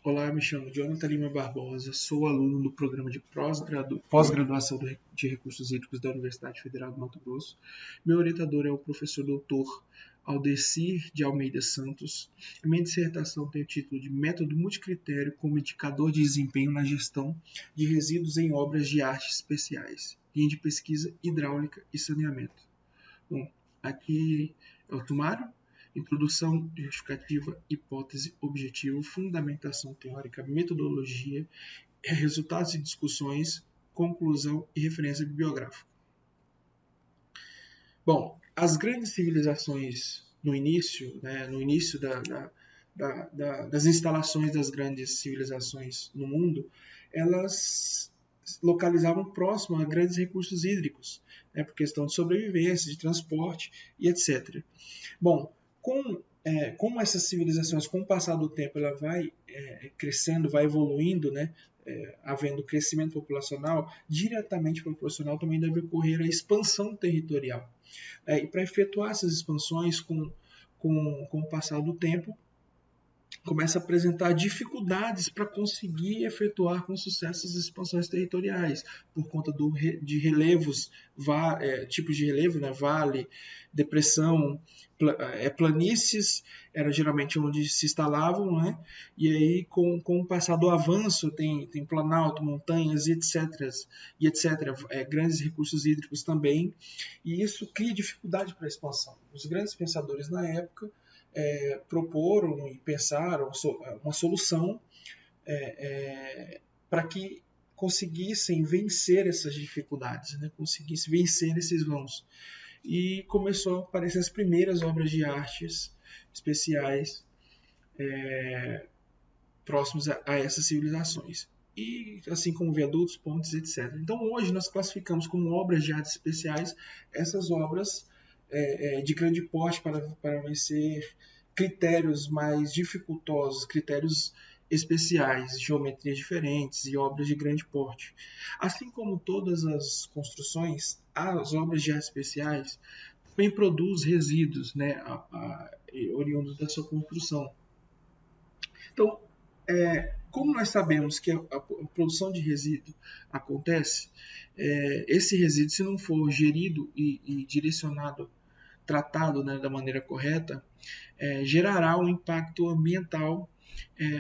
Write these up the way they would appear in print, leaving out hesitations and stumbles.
Olá, me chamo Jonathan Lima Barbosa, sou aluno do programa de pós-graduação de Recursos Hídricos da Universidade Federal do Mato Grosso. Meu orientador é o professor Dr. Aldecir de Almeida Santos. A minha dissertação tem o título de Método Multicritério como Indicador de Desempenho na Gestão de Resíduos em Obras de Arte Especiais, linha de pesquisa hidráulica e saneamento. Bom, aqui é o Tumário. Introdução, justificativa, hipótese, objetivo, fundamentação teórica, metodologia, resultados e discussões, conclusão e referência bibliográfica. Bom, as grandes civilizações no início das instalações das grandes civilizações no mundo, elas localizavam próximo a grandes recursos hídricos, por questão de sobrevivência, de transporte e etc. Bom, como essas civilizações, com o passar do tempo, ela vai crescendo, vai evoluindo, havendo crescimento populacional, diretamente proporcional também deve ocorrer a expansão territorial. E para efetuar essas expansões, com o passar do tempo, começa a apresentar dificuldades para conseguir efetuar com sucesso as expansões territoriais, por conta de relevos, tipos de relevo, vale, depressão, planícies, era geralmente onde se instalavam, e aí com o passar do avanço tem planalto, montanhas e etc. Grandes recursos hídricos também, e isso cria dificuldade para a expansão. Os grandes pensadores na época proporam e pensaram uma solução para que conseguissem vencer essas dificuldades, conseguissem vencer esses vãos. E começou a aparecer as primeiras obras de artes especiais próximos a essas civilizações. E assim como viadutos, pontes, etc. Então hoje nós classificamos como obras de artes especiais essas obras de grande porte para vencer critérios mais dificultosos, critérios especiais, geometrias diferentes e obras de grande porte. Assim como todas as construções, as obras de artes especiais também produzem resíduos, oriundos da sua construção. Então, como nós sabemos que a produção de resíduo acontece, esse resíduo, se não for gerido e direcionado, tratado da maneira correta, gerará um impacto ambiental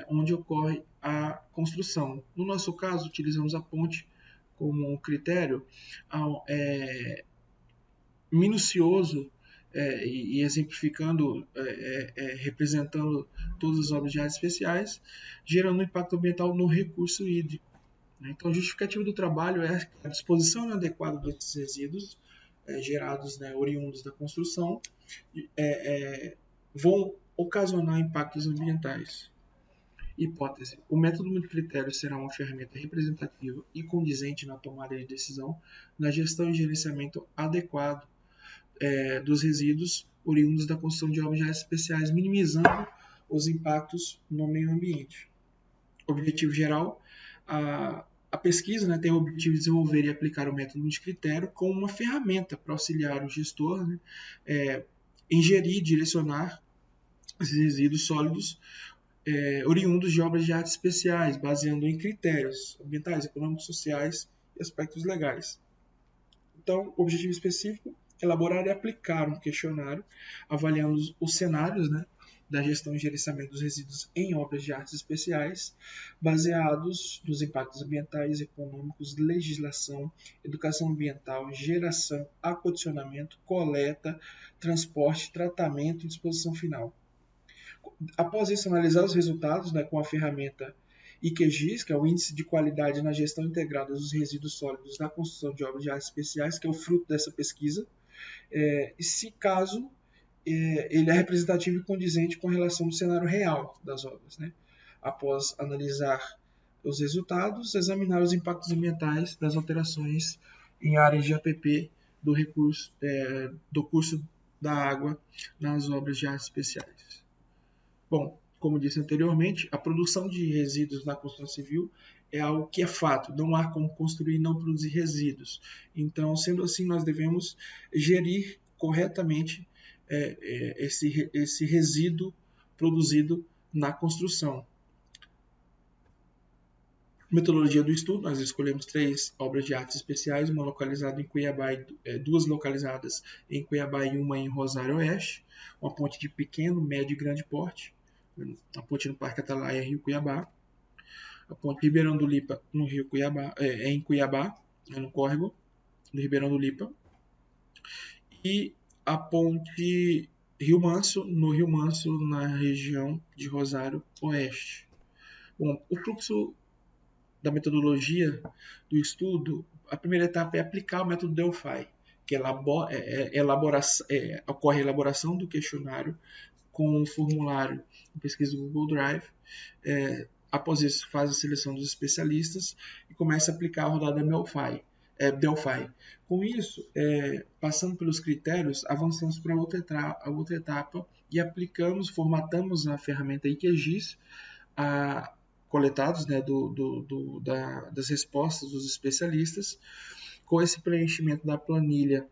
onde ocorre a construção. No nosso caso, utilizamos a ponte como um critério minucioso e exemplificando, representando todas as obras de artes especiais, gerando um impacto ambiental no recurso hídrico. Então, a justificativa do trabalho é a disposição inadequada desses resíduos gerados, oriundos da construção, vão ocasionar impactos ambientais. Hipótese: o método multicritério será uma ferramenta representativa e condizente na tomada de decisão, na gestão e gerenciamento adequado dos resíduos oriundos da construção de obras de artes especiais, minimizando os impactos no meio ambiente. Objetivo geral: a pesquisa tem o objetivo de desenvolver e aplicar o método multicritério como uma ferramenta para auxiliar o gestor em gerir e direcionar esses resíduos sólidos oriundos de obras de artes especiais, baseando em critérios ambientais, econômicos, sociais e aspectos legais. Então, o objetivo específico: elaborar e aplicar um questionário avaliando os cenários da gestão e gerenciamento dos resíduos em obras de artes especiais, baseados nos impactos ambientais, econômicos, legislação, educação ambiental, geração, acondicionamento, coleta, transporte, tratamento e disposição final. Após isso, analisar os resultados com a ferramenta IQGIS, que é o Índice de Qualidade na Gestão Integrada dos Resíduos Sólidos na Construção de Obras de Artes Especiais, que é o fruto dessa pesquisa, e se caso ele é representativo e condizente com relação ao cenário real das obras. Após analisar os resultados, examinar os impactos ambientais das alterações em áreas de APP do curso da água nas obras de artes especiais. Bom, como disse anteriormente, a produção de resíduos na construção civil é algo que é fato, não há como construir e não produzir resíduos. Então, sendo assim, nós devemos gerir corretamente esse resíduo produzido na construção. Metodologia do estudo, nós escolhemos 3 obras de artes especiais, uma localizada em Cuiabá, 2 localizadas em Cuiabá e uma em Rosário Oeste, uma ponte de pequeno, médio e grande porte, a ponte no Parque Atalaia, Rio Cuiabá, a ponte Ribeirão do Lipa, no Rio Cuiabá, em Cuiabá, no córrego do Ribeirão do Lipa, e a ponte Rio Manso, no Rio Manso, na região de Rosário Oeste. Bom, o fluxo da metodologia do estudo, a primeira etapa é aplicar o método Delphi, que ocorre a elaboração do questionário com um formulário de pesquisa do Google Drive. Após isso, faz a seleção dos especialistas e começa a aplicar a rodada Delphi. Com isso, passando pelos critérios, avançamos para outra etapa e formatamos a ferramenta IQGIS, coletados, né, das respostas dos especialistas. Com esse preenchimento da planilha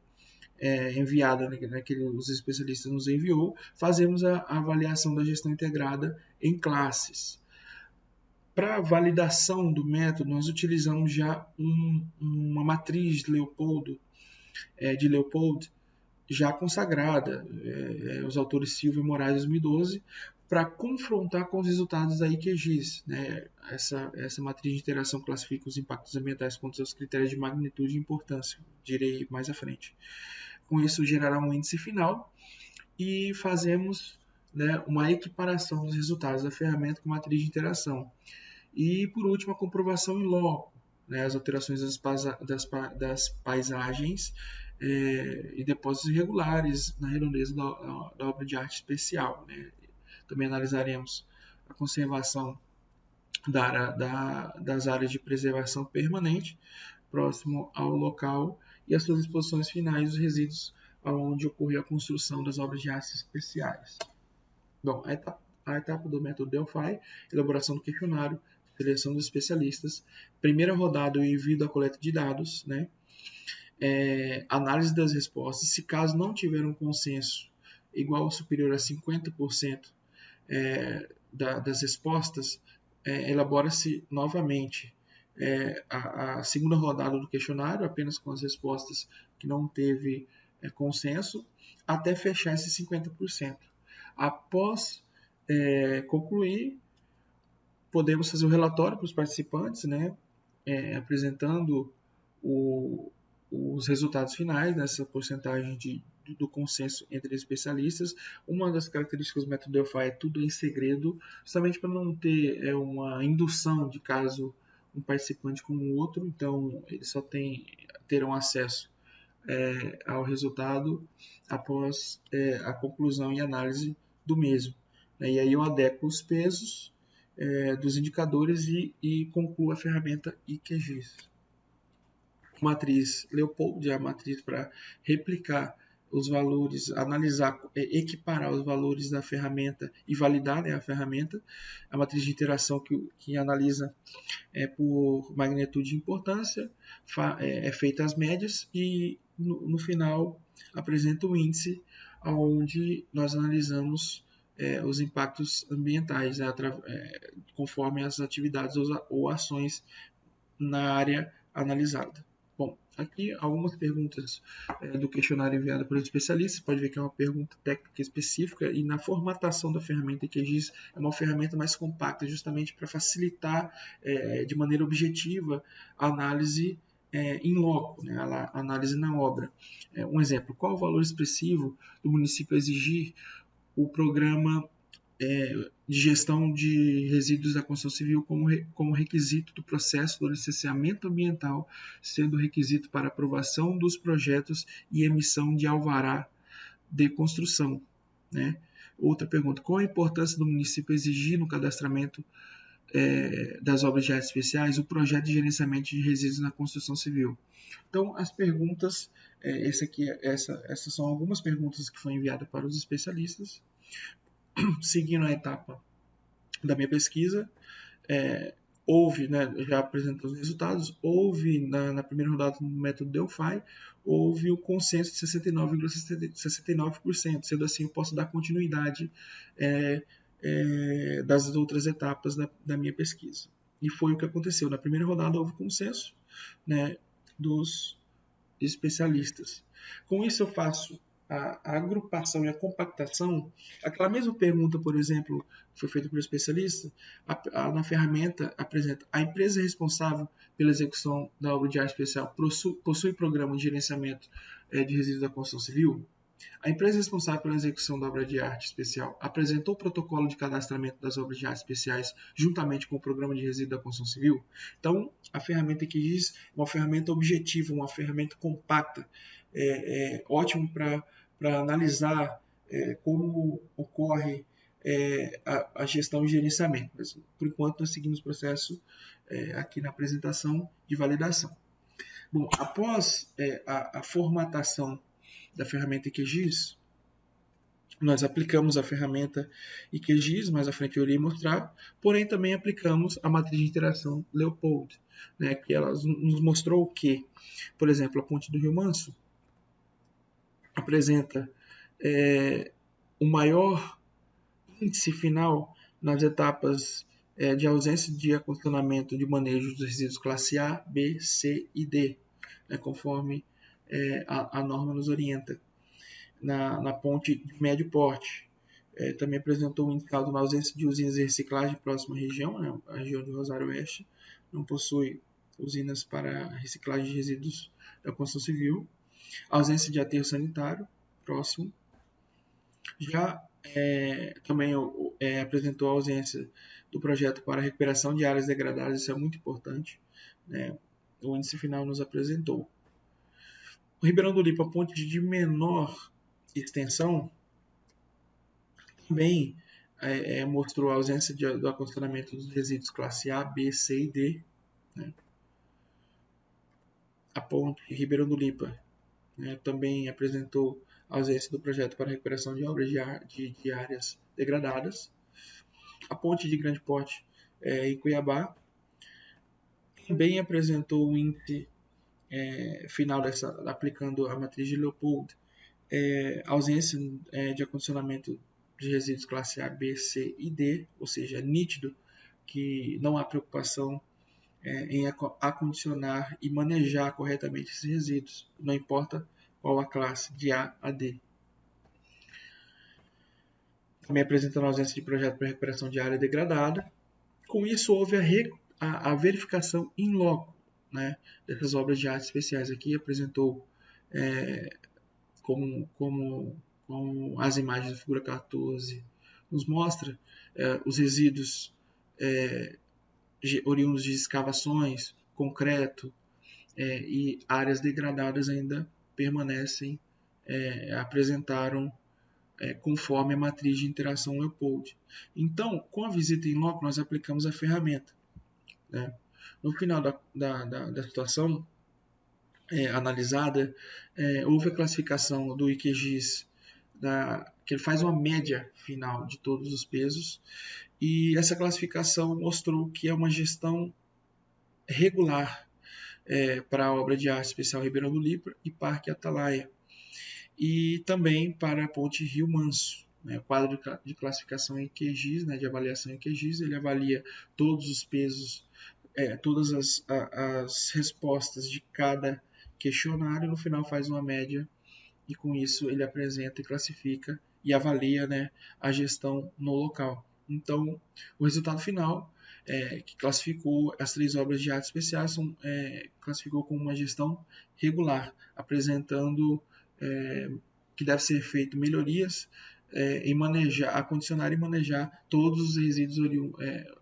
enviada, né, que os especialistas nos enviou, fazemos a avaliação da gestão integrada em classes. Para validação do método, nós utilizamos já uma matriz de Leopold já consagrada, os autores Silva e Moraes, 2012, para confrontar com os resultados da IQGIS. Né? Essa matriz de interação classifica os impactos ambientais com seus critérios de magnitude e importância, direi mais à frente. Com isso, gerará um índice final e fazemos, né, uma equiparação dos resultados da ferramenta com matriz de interação. E, por último, a comprovação em loco, né, as alterações das paisagens e depósitos irregulares na redondeza da obra de arte especial. Né. Também analisaremos a conservação das áreas de preservação permanente próximo ao local e as suas exposições finais dos resíduos onde ocorreu a construção das obras de artes especiais. Bom, a etapa do método Delphi, elaboração do questionário, seleção dos especialistas, primeira rodada, o envio da coleta de dados, né? Análise das respostas. Se caso não tiver um consenso igual ou superior a 50% das respostas, elabora-se novamente a segunda rodada do questionário, apenas com as respostas que não teve consenso, até fechar esses 50%. Após concluir, podemos fazer um relatório para os participantes, né, apresentando os resultados finais nessa porcentagem do consenso entre especialistas. Uma das características do método Delphi é tudo em segredo, justamente para não ter uma indução de caso um participante com o outro, então eles só terão acesso ao resultado após a conclusão e análise do mesmo. E aí eu adequo os pesos dos indicadores e concluo a ferramenta IQGIS. Matriz Leopold, a matriz para replicar os valores, analisar, equiparar os valores da ferramenta e validar, né, a ferramenta. A matriz de interação que analisa por magnitude e importância, feita as médias e no final apresenta o índice onde nós analisamos os impactos ambientais conforme as atividades ou ações na área analisada. Bom, aqui algumas perguntas do questionário enviado por especialistas. Pode ver que é uma pergunta técnica específica e na formatação da ferramenta IQGIS é uma ferramenta mais compacta, justamente para facilitar de maneira objetiva a análise em loco, né, a análise na obra. Um exemplo, qual o valor expressivo do município exigir o programa de gestão de resíduos da construção civil como requisito do processo do licenciamento ambiental, sendo requisito para aprovação dos projetos e emissão de alvará de construção. Né? Outra pergunta, qual a importância do município exigir no cadastramento das obras de artes especiais o projeto de gerenciamento de resíduos na construção civil? Então, as perguntas, essas são algumas perguntas que foram enviadas para os especialistas. Seguindo a etapa da minha pesquisa, houve, né, já apresentando os resultados, houve na primeira rodada do método Delphi, houve o consenso de 69,69%, sendo assim eu posso dar continuidade das outras etapas da minha pesquisa. E foi o que aconteceu. Na primeira rodada houve consenso, né, dos especialistas. Com isso eu faço a agrupação e a compactação. Aquela mesma pergunta, por exemplo, que foi feita por especialista, na ferramenta apresenta: a empresa responsável pela execução da obra de área especial possui programa de gerenciamento de resíduos da construção civil? A empresa responsável pela execução da obra de arte especial apresentou o protocolo de cadastramento das obras de arte especiais juntamente com o programa de resíduos da construção civil? Então, a ferramenta que diz uma ferramenta objetiva, uma ferramenta compacta, ótimo para analisar como ocorre a gestão e gerenciamento. Mas, por enquanto, nós seguimos o processo aqui na apresentação de validação. Bom, após a formatação da ferramenta QGIS, nós aplicamos a ferramenta QGIS, mais à frente eu irei mostrar, porém também aplicamos a matriz de interação Leopold, né, que ela nos mostrou que, por exemplo, a ponte do Rio Manso apresenta o maior índice final nas etapas de ausência de acondicionamento de manejo dos resíduos classe A, B, C e D, né, conforme a norma nos orienta. Na ponte de médio porte, também apresentou um indicado na ausência de usinas de reciclagem próxima à região, né, a região de Rosário Oeste não possui usinas para reciclagem de resíduos da construção civil, ausência de aterro sanitário próximo. Já também apresentou a ausência do projeto para recuperação de áreas degradadas, isso é muito importante, né? O índice final nos apresentou. O Ribeirão do Lipa, a ponte de menor extensão, também mostrou a ausência do acondicionamento dos resíduos classe A, B, C e D, né? A ponte Ribeirão do Lipa, né, também apresentou a ausência do projeto para recuperação de obras de áreas degradadas. A ponte de grande porte em Cuiabá também apresentou o índice final aplicando a matriz de Leopold, ausência de acondicionamento de resíduos classe A, B, C e D, ou seja, nítido que não há preocupação em acondicionar e manejar corretamente esses resíduos, não importa qual a classe, de A a D. Também apresentando a ausência de projeto para recuperação de área degradada. Com isso, houve a verificação in loco, né, dessas obras de arte especiais. Aqui apresentou como as imagens da figura 14 nos mostra, os resíduos oriundos de escavações, concreto e áreas degradadas ainda permanecem, apresentaram conforme a matriz de interação Leopold. Então, com a visita em loco, nós aplicamos a ferramenta, né? No final da situação analisada, houve a classificação do QGIS, que ele faz uma média final de todos os pesos, e essa classificação mostrou que é uma gestão regular para a obra de arte especial Ribeirão do Lipa e Parque Atalaia, e também para a ponte Rio Manso. O quadro de classificação em QGIS, né, de avaliação em QGIS, ele avalia todos os pesos, todas as respostas de cada questionário, no final faz uma média e com isso ele apresenta e classifica e avalia, né, a gestão no local. Então, o resultado final, que classificou as 3 obras de arte especiais, classificou como uma gestão regular, apresentando que deve ser feito melhorias em acondicionar e manejar todos os resíduos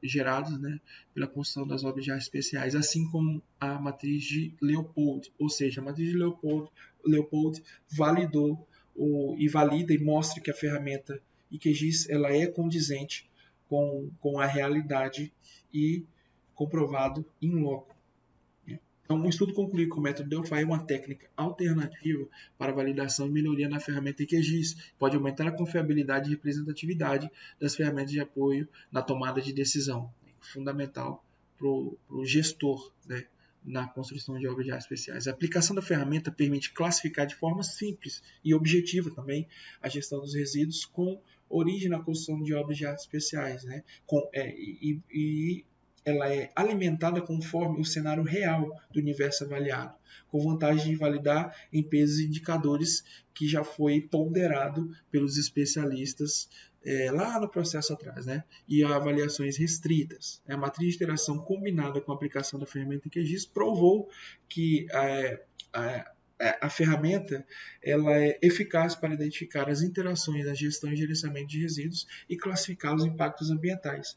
gerados, né, pela construção das obras de arte especiais, assim como a matriz de Leopold, ou seja, a matriz de Leopold validou e valida e mostra que a ferramenta QGIS ela é condizente com a realidade e comprovado in loco. Então, um estudo concluiu que o método Delphi é uma técnica alternativa para validação e melhoria na ferramenta QGIS. Pode aumentar a confiabilidade e representatividade das ferramentas de apoio na tomada de decisão. Fundamental para o gestor, né, na construção de obras de arte especiais. A aplicação da ferramenta permite classificar de forma simples e objetiva também a gestão dos resíduos com origem na construção de obras de arte especiais, né, ela é alimentada conforme o cenário real do universo avaliado, com vantagem de validar em pesos e indicadores que já foi ponderado pelos especialistas lá no processo atrás, né? E avaliações restritas. A matriz de interação combinada com a aplicação da ferramenta QGIS provou que a ferramenta ela é eficaz para identificar as interações da gestão e gerenciamento de resíduos e classificar os impactos ambientais.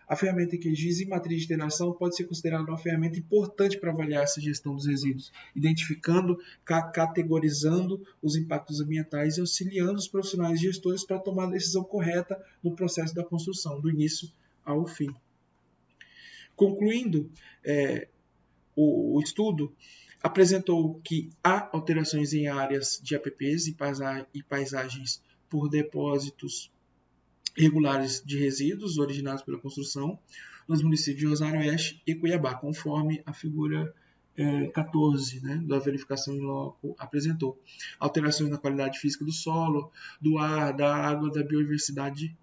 A ferramenta QGIS e matriz de interação pode ser considerada uma ferramenta importante para avaliar essa gestão dos resíduos, identificando, categorizando os impactos ambientais e auxiliando os profissionais gestores para tomar a decisão correta no processo da construção, do início ao fim. Concluindo, o estudo apresentou que há alterações em áreas de APPs e paisagens por depósitos regulares de resíduos originados pela construção nos municípios de Rosário Oeste e Cuiabá, conforme a figura 14 da verificação em loco apresentou. Alterações na qualidade física do solo, do ar, da água, da biodiversidade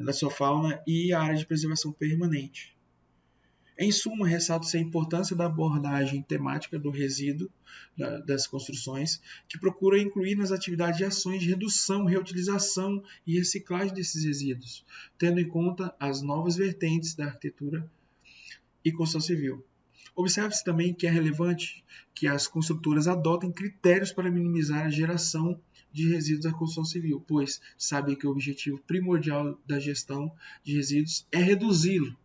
da sua fauna e a área de preservação permanente. Em suma, ressalta-se a importância da abordagem temática do resíduo das construções, que procura incluir nas atividades de ações de redução, reutilização e reciclagem desses resíduos, tendo em conta as novas vertentes da arquitetura e construção civil. Observe-se também que é relevante que as construtoras adotem critérios para minimizar a geração de resíduos da construção civil, pois sabem que o objetivo primordial da gestão de resíduos é reduzi-lo,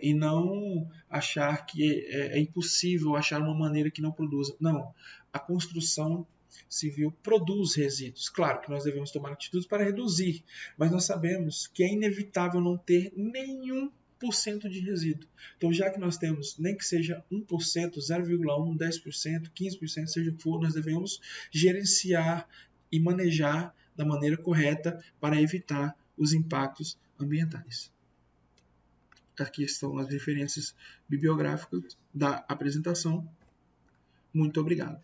e não achar que é impossível achar uma maneira que não produza. Não, a construção civil produz resíduos. Claro que nós devemos tomar atitudes para reduzir, mas nós sabemos que é inevitável não ter nenhum por cento de resíduo. Então, já que nós temos, nem que seja 1%, 0,1%, 10%, 15%, seja o que for, nós devemos gerenciar e manejar da maneira correta para evitar os impactos ambientais. Aqui estão as referências bibliográficas da apresentação. Muito obrigado.